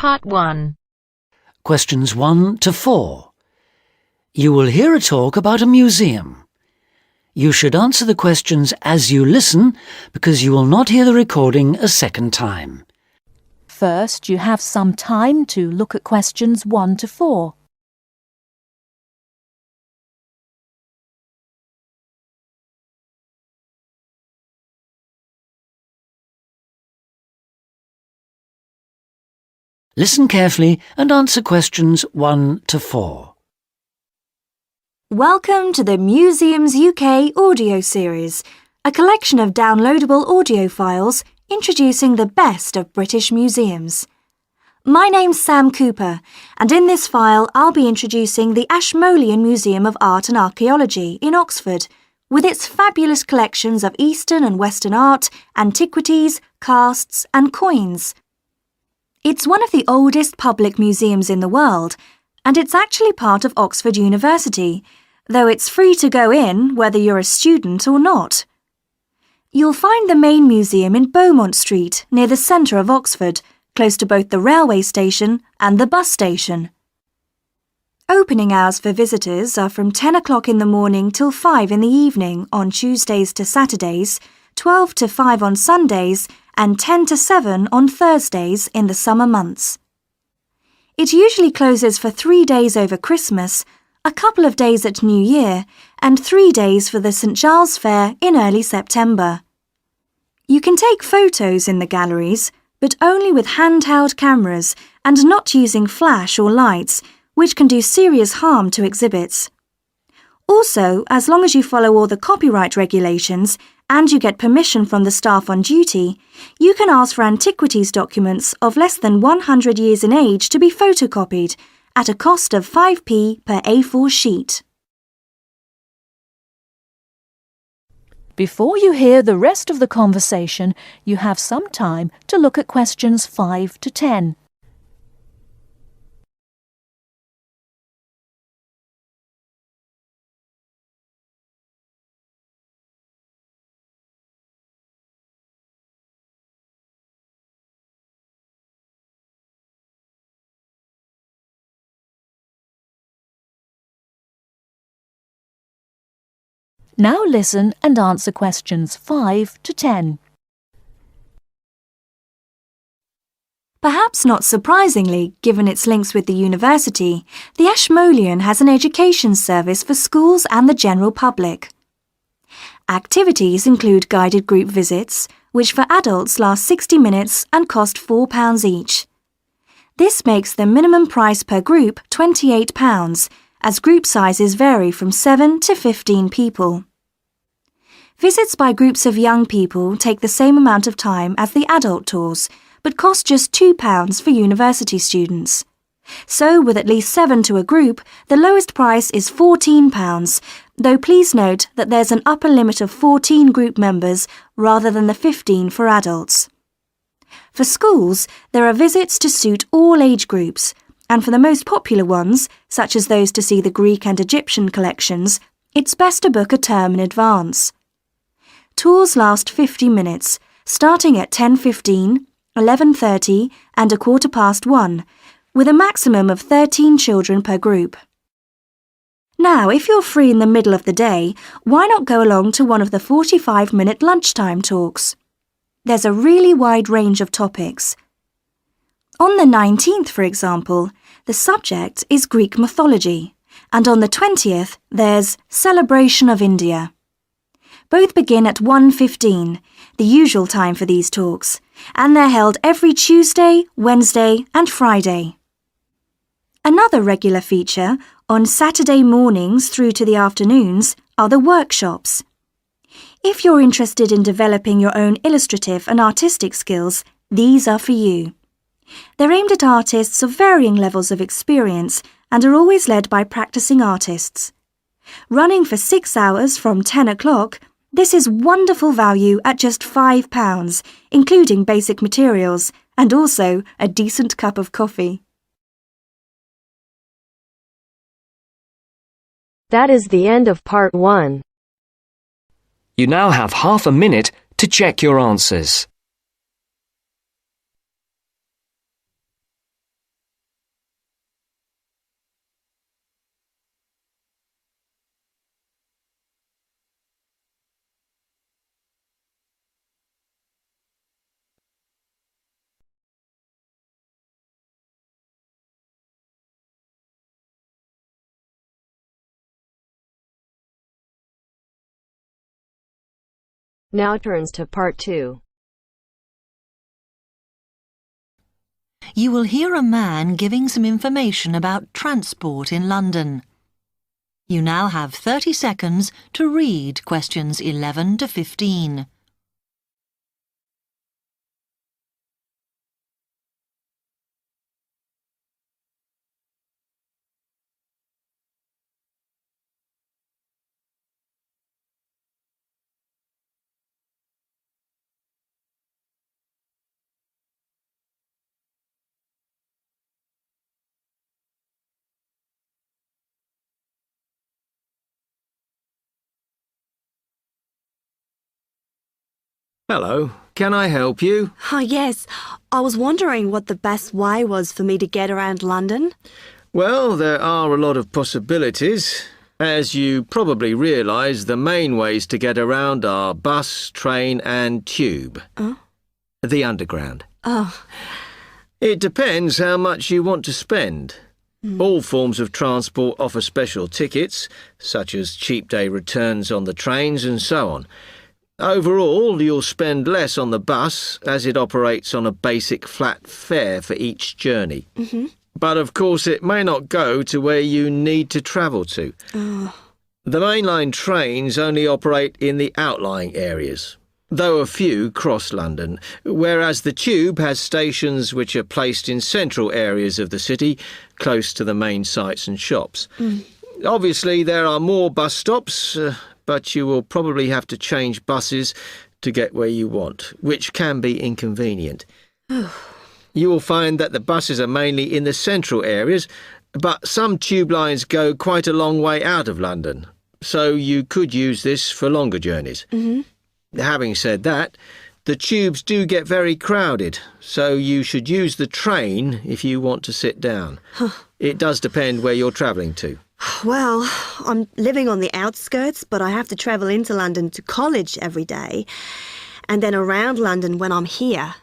Part 1. Questions 1 to 4. You will hear a talk about a museum. You should answer the questions as you listen because you will not hear the recording a second time. First, you have some time to look at questions 1 to 4. Listen carefully and answer questions 1 to 4. Welcome to the Museums UK audio series, a collection of downloadable audio files introducing the best of British museums. My name's Sam Cooper, and in this file I'll be introducing the Ashmolean Museum of Art and Archaeology in Oxford, with its fabulous collections of Eastern and Western art, antiquities, casts and coins. It's one of the oldest public museums in the world, and it's actually part of Oxford University, though it's free to go in whether you're a student or not. You'll find the main museum in Beaumont Street, near the centre of Oxford, close to both the railway station and the bus station. Opening hours for visitors are from 10 o'clock in the morning till 5 in the evening on Tuesdays to Saturdays, 12 to 5 on Sundays, and 10 to 7 on Thursdays in the summer months. It usually closes for 3 days over Christmas, a couple of days at New Year, and 3 days for the St Giles Fair in early September. You can take photos in the galleries, but only with handheld cameras and not using flash or lights, which can do serious harm to exhibits. Also, as long as you follow all the copyright regulations and you get permission from the staff on duty, you can ask for antiquities documents of less than 100 years in age to be photocopied at a cost of 5p per A4 sheet. Before you hear the rest of the conversation, you have some time to look at questions 5 to 10. Now listen and answer questions 5 to 10. Perhaps not surprisingly, given its links with the university, the Ashmolean has an education service for schools and the general public. Activities include guided group visits, which for adults last 60 minutes and cost £4 each. This makes the minimum price per group £28, as group sizes vary from 7 to 15 people. Visits by groups of young people take the same amount of time as the adult tours, but cost just £2 for university students. So, with at least 7 to a group, the lowest price is £14, though please note that there's an upper limit of 14 group members rather than the 15 for adults. For schools, there are visits to suit all age groups, and for the most popular ones, such as those to see the Greek and Egyptian collections, it's best to book a term in advance. Tours last 50 minutes, starting at 10:15, 11:30 and 1:15, with a maximum of 13 children per group. Now, if you're free in the middle of the day, why not go along to one of the 45-minute lunchtime talks? There's a really wide range of topics. On the 19th, for example, the subject is Greek mythology, and on the 20th, there's Celebration of India. Both begin at 1:15, the usual time for these talks, and they're held every Tuesday, Wednesday and Friday. Another regular feature, on Saturday mornings through to the afternoons, are the workshops. If you're interested in developing your own illustrative and artistic skills, these are for you. They're aimed at artists of varying levels of experience and are always led by practicing artists. Running for 6 hours from 10 o'clock, this is wonderful value at just £5, including basic materials, and also a decent cup of coffee. That is the end of part 1. You now have half a minute to check your answers. Now turns to Part 2. You will hear a man giving some information about transport in London. You now have 30 seconds to read questions 11 to 15. Hello, can I help you? Oh, yes. I was wondering what the best way was for me to get around London. Well, there are a lot of possibilities. As you probably realise, the main ways to get around are bus, train and tube. Oh? The Underground. Oh. It depends how much you want to spend. All forms of transport offer special tickets, such as cheap day returns on the trains and so on. Overall, you'll spend less on the bus as it operates on a basic flat fare for each journey. But of course it may not go to where you need to travel to. The mainline trains only operate in the outlying areas, though a few cross London, whereas the tube has stations which are placed in central areas of the city, close to the main sites and shops. Obviously there are more bus stops, but you will probably have to change buses to get where you want, which can be inconvenient. You will find that the buses are mainly in the central areas, but some tube lines go quite a long way out of London, so you could use this for longer journeys. Having said that, the tubes do get very crowded, so you should use the train if you want to sit down. It does depend where you're travelling to. Well, I'm living on the outskirts, but I have to travel into London to college every day, and then around London when I'm here.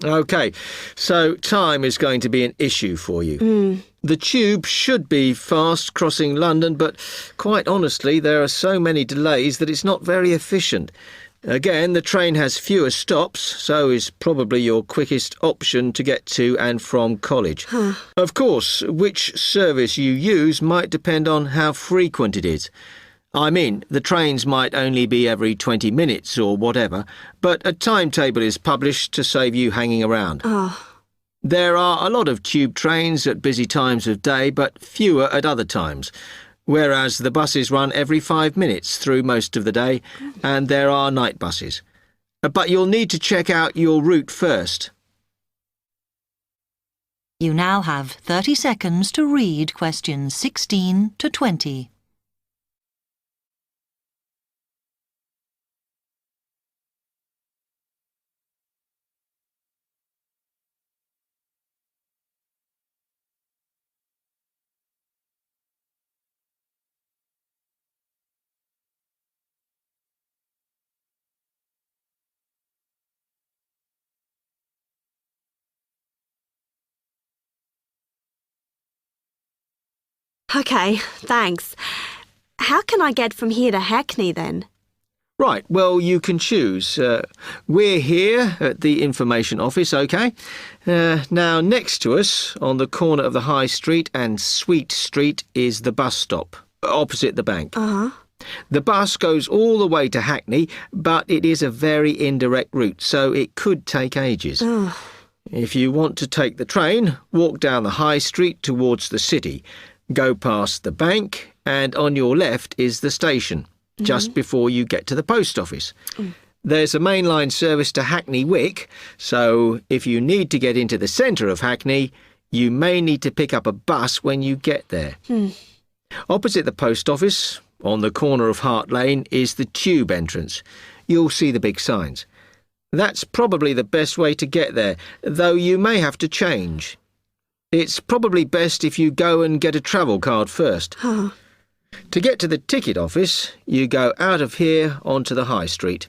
OK, so time is going to be an issue for you. The tube should be fast crossing London, but quite honestly, there are so many delays that it's not very efficient. Again, the train has fewer stops, so is probably your quickest option to get to and from college. Of course, which service you use might depend on how frequent it is. I mean, the trains might only be every 20 minutes or whatever, but a timetable is published to save you hanging around. There are a lot of tube trains at busy times of day, but fewer at other times. Whereas the buses run every 5 minutes through most of the day, and there are night buses. But you'll need to check out your route first. You now have 30 seconds to read questions 16 to 20. OK, thanks. How can I get from here to Hackney then? Right, well, you can choose. We're here at the information office, OK? Now, next to us, on the corner of the High Street and Sweet Street, is the bus stop, opposite the bank. The bus goes all the way to Hackney, but it is a very indirect route, so it could take ages. If you want to take the train, walk down the High Street towards the city. Go past the bank, and on your left is the station, just before you get to the post office. There's a mainline service to Hackney Wick, so if you need to get into the centre of Hackney, you may need to pick up a bus when you get there. Opposite the post office, on the corner of Hart Lane, is the tube entrance. You'll see the big signs. That's probably the best way to get there, though you may have to change. It's probably best if you go and get a travel card first. To get to the ticket office, you go out of here onto the High Street.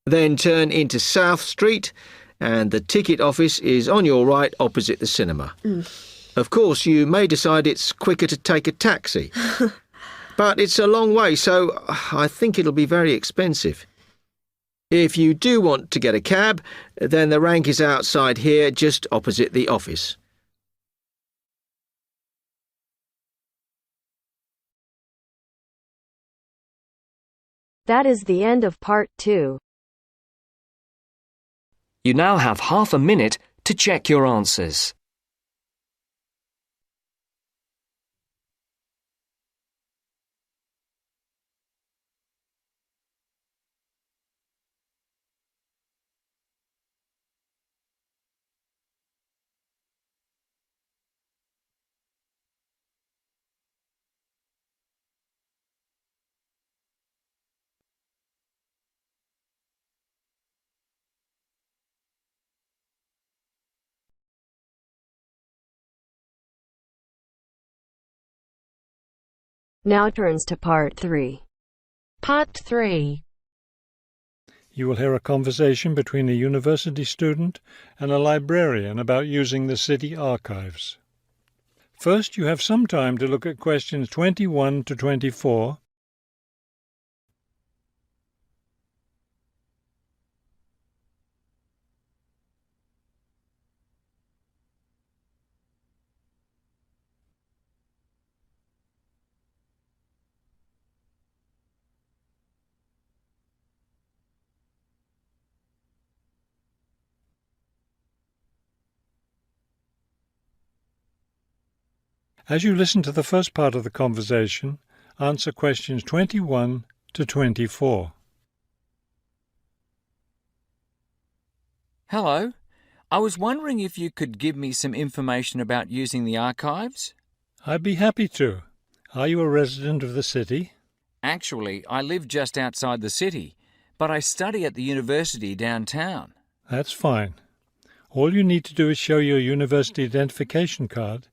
Then turn into South Street, and the ticket office is on your right opposite the cinema. Of course, you may decide it's quicker to take a taxi. But it's a long way, so I think it'll be very expensive. If you do want to get a cab, then the rank is outside here, just opposite the office. That is the end of part 2. You now have half a minute to check your answers. Now turns to part 3. Part 3. You will hear a conversation between a university student and a librarian about using the city archives. First, you have some time to look at questions 21 to 24. As you listen to the first part of the conversation, answer questions 21 to 24. Hello. I was wondering if you could give me some information about using the archives? I'd be happy to. Are you a resident of the city? Actually, I live just outside the city, but I study at the university downtown. That's fine. All you need to do is show your university identification card,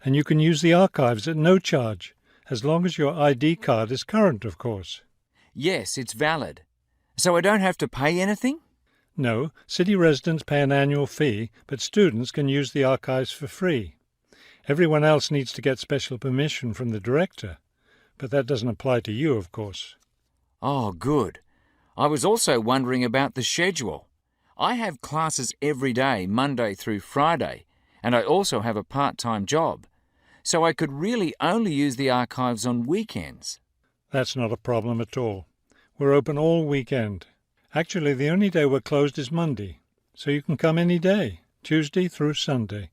and you can use the archives at no charge, as long as your ID card is current, of course. Yes, it's valid. So I don't have to pay anything? No, city residents pay an annual fee, but students can use the archives for free. Everyone else needs to get special permission from the director, but that doesn't apply to you, of course. Oh, good. I was also wondering about the schedule. I have classes every day, Monday through Friday, and I also have a part-time job. So I could really only use the archives on weekends. That's not a problem at all. We're open all weekend. Actually, the only day we're closed is Monday, so you can come any day, Tuesday through Sunday.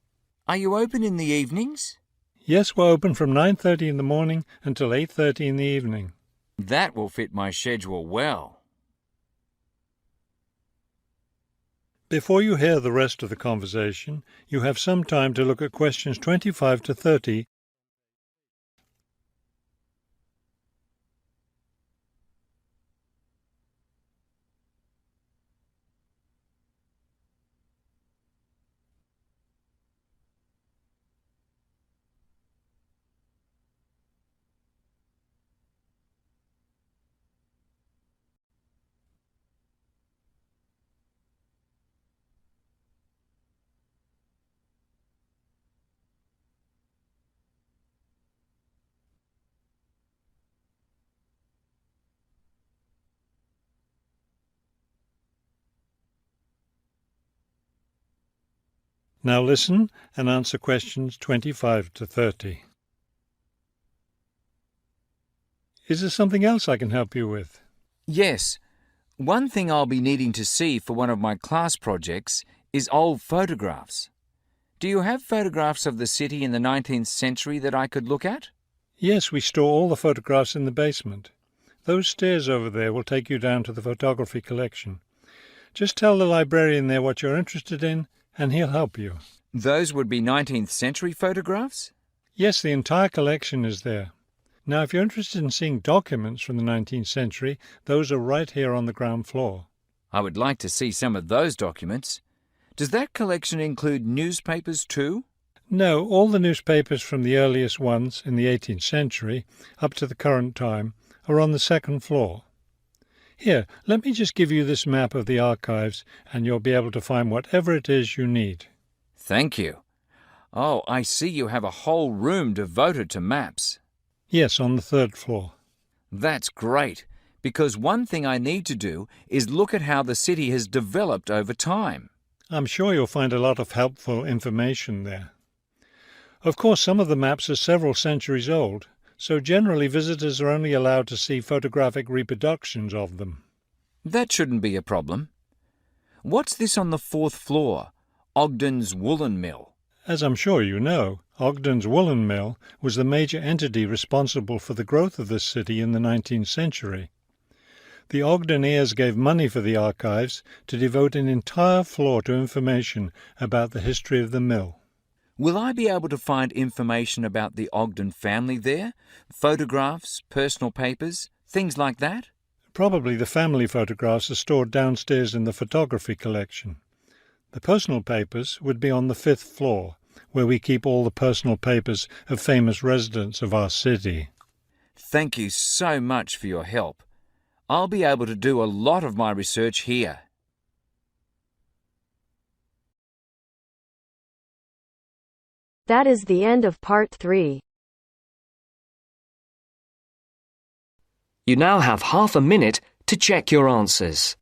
Are you open in the evenings? Yes, we're open from 9:30 in the morning until 8:30 in the evening. That will fit my schedule well. Before you hear the rest of the conversation, you have some time to look at questions 25 to 30. Now listen and answer questions 25 to 30. Is there something else I can help you with? Yes. One thing I'll be needing to see for one of my class projects is old photographs. Do you have photographs of the city in the 19th century that I could look at? Yes, we store all the photographs in the basement. Those stairs over there will take you down to the photography collection. Just tell the librarian there what you're interested in, and he'll help you. Those would be 19th century photographs? Yes, the entire collection is there. Now, if you're interested in seeing documents from the 19th century, those are right here on the ground floor. I would like to see some of those documents. Does that collection include newspapers too? No, all the newspapers from the earliest ones in the 18th century up to the current time are on the second floor. Here, let me just give you this map of the archives, and you'll be able to find whatever it is you need. Thank you. Oh, I see you have a whole room devoted to maps. Yes, on the third floor. That's great, because one thing I need to do is look at how the city has developed over time. I'm sure you'll find a lot of helpful information there. Of course, some of the maps are several centuries old, so generally visitors are only allowed to see photographic reproductions of them. That shouldn't be a problem. What's this on the 4th floor? Ogden's Woolen Mill. As I'm sure you know, Ogden's Woolen Mill was the major entity responsible for the growth of this city in the 19th century. The Ogden heirs gave money for the archives to devote an entire floor to information about the history of the mill. Will I be able to find information about the Ogden family there? Photographs, personal papers, things like that? Probably the family photographs are stored downstairs in the photography collection. The personal papers would be on the 5th floor, where we keep all the personal papers of famous residents of our city. Thank you so much for your help. I'll be able to do a lot of my research here. That is the end of part 3. You now have half a minute to check your answers.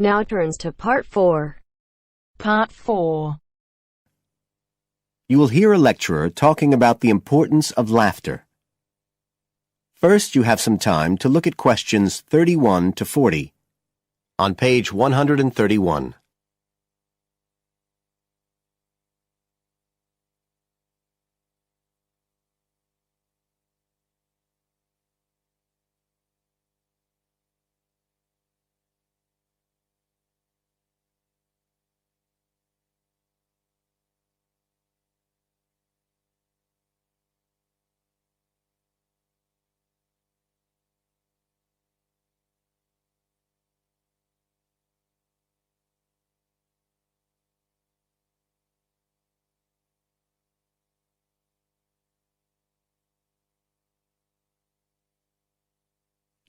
Now turns to part 4. Part 4. You will hear a lecturer talking about the importance of laughter. First, you have some time to look at questions 31 to 40 on page 131.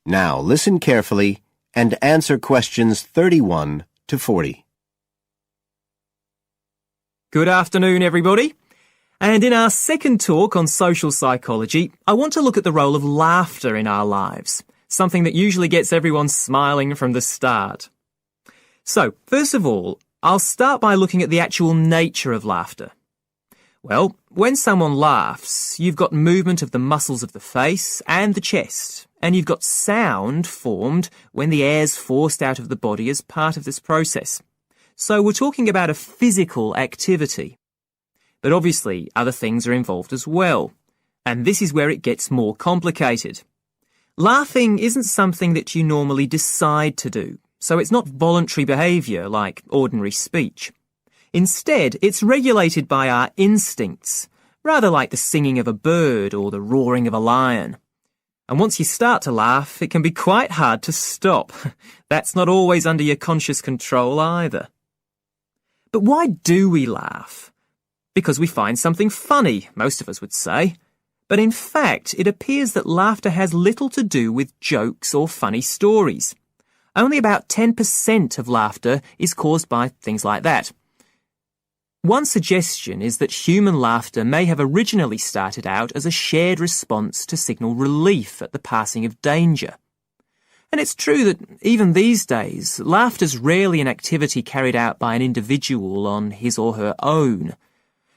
Now listen carefully and answer questions 31 to 40. Good afternoon, everybody. And in our second talk on social psychology, I want to look at the role of laughter in our lives, something that usually gets everyone smiling from the start. So, first of all, I'll start by looking at the actual nature of laughter. Well, when someone laughs, you've got movement of the muscles of the face and the chest, and you've got sound formed when the air's forced out of the body as part of this process. So we're talking about a physical activity. But obviously, other things are involved as well. And this is where it gets more complicated. Laughing isn't something that you normally decide to do, so it's not voluntary behaviour like ordinary speech. Instead, it's regulated by our instincts, rather like the singing of a bird or the roaring of a lion. And once you start to laugh, it can be quite hard to stop. That's not always under your conscious control either. But why do we laugh? Because we find something funny, most of us would say. But in fact, it appears that laughter has little to do with jokes or funny stories. Only about 10% of laughter is caused by things like that. One suggestion is that human laughter may have originally started out as a shared response to signal relief at the passing of danger. And it's true that even these days, laughter's rarely an activity carried out by an individual on his or her own.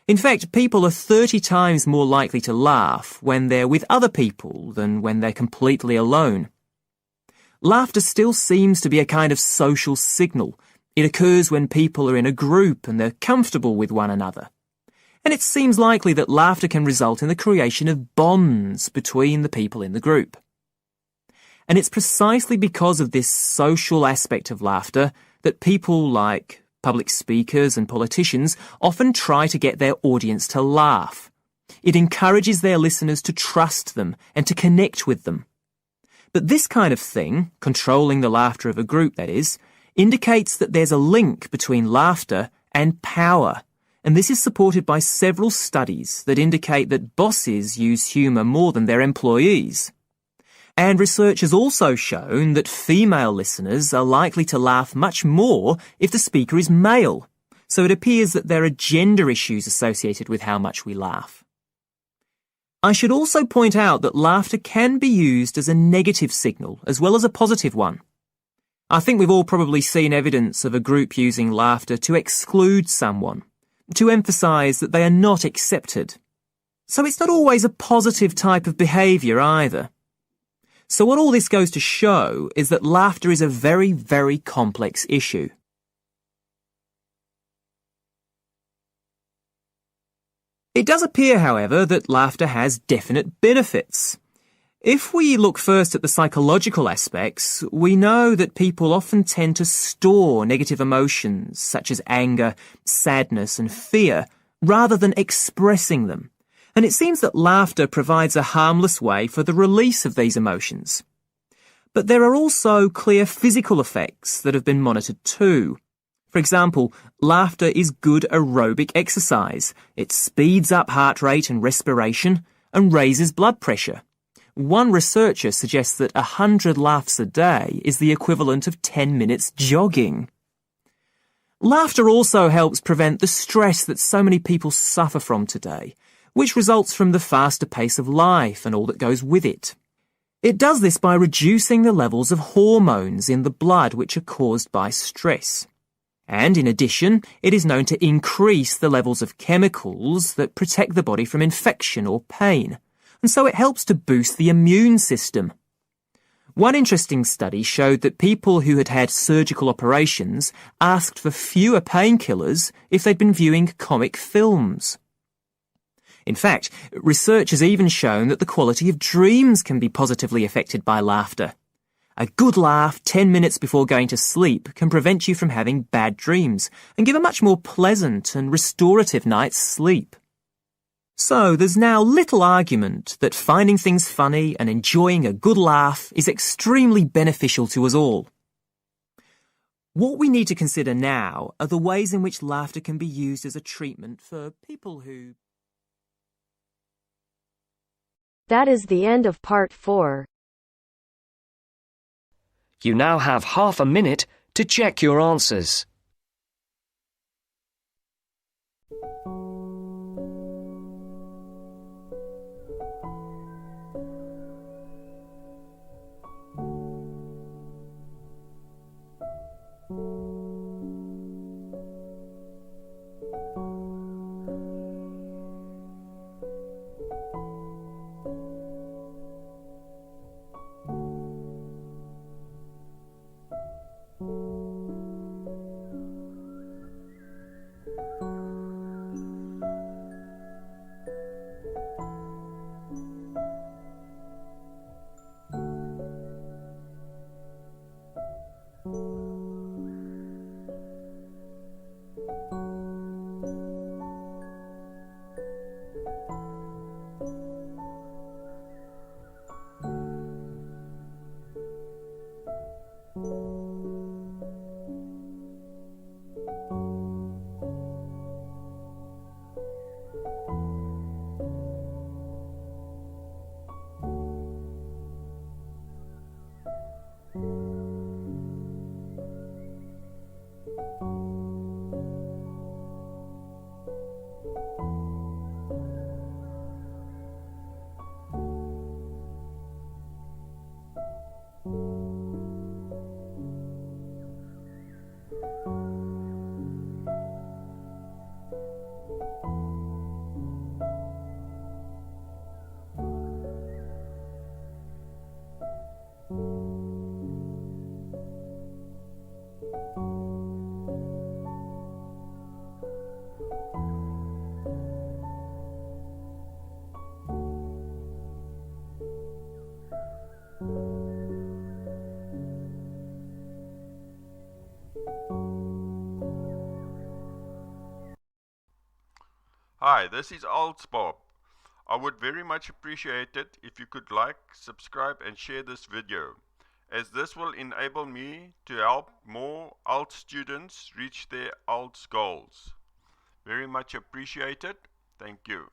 In fact, people are 30 times more likely to laugh when they're with other people than when they're completely alone. Laughter still seems to be a kind of social signal. It occurs when people are in a group and they're comfortable with one another. And it seems likely that laughter can result in the creation of bonds between the people in the group. And it's precisely because of this social aspect of laughter that people like public speakers and politicians often try to get their audience to laugh. It encourages their listeners to trust them and to connect with them. But this kind of thing, controlling the laughter of a group that is, indicates that there's a link between laughter and power. And this is supported by several studies that indicate that bosses use humour more than their employees. And research has also shown that female listeners are likely to laugh much more if the speaker is male. So it appears that there are gender issues associated with how much we laugh. I should also point out that laughter can be used as a negative signal as well as a positive one. I think we've all probably seen evidence of a group using laughter to exclude someone, to emphasise that they are not accepted. So it's not always a positive type of behaviour either. So what all this goes to show is that laughter is a very, very complex issue. It does appear, however, that laughter has definite benefits. If we look first at the psychological aspects, we know that people often tend to store negative emotions such as anger, sadness and fear, rather than expressing them. And it seems that laughter provides a harmless way for the release of these emotions. But there are also clear physical effects that have been monitored too. For example, laughter is good aerobic exercise. It speeds up heart rate and respiration and raises blood pressure. One researcher suggests that 100 laughs a day is the equivalent of 10 minutes jogging. Laughter also helps prevent the stress that so many people suffer from today, which results from the faster pace of life and all that goes with it. It does this by reducing the levels of hormones in the blood which are caused by stress. And in addition, it is known to increase the levels of chemicals that protect the body from infection or pain, and so it helps to boost the immune system. One interesting study showed that people who had had surgical operations asked for fewer painkillers if they'd been viewing comic films. In fact, research has even shown that the quality of dreams can be positively affected by laughter. A good laugh 10 minutes before going to sleep can prevent you from having bad dreams and give a much more pleasant and restorative night's sleep. So there's now little argument that finding things funny and enjoying a good laugh is extremely beneficial to us all. What we need to consider now are the ways in which laughter can be used as a treatment for people who... That is the end of part 4. You now have half a minute to check your answers. Hi, this is IELTS Bob. I would very much appreciate it if you could like, subscribe and share this video, as this will enable me to help more IELTS students reach their IELTS goals. Very much appreciated. Thank you.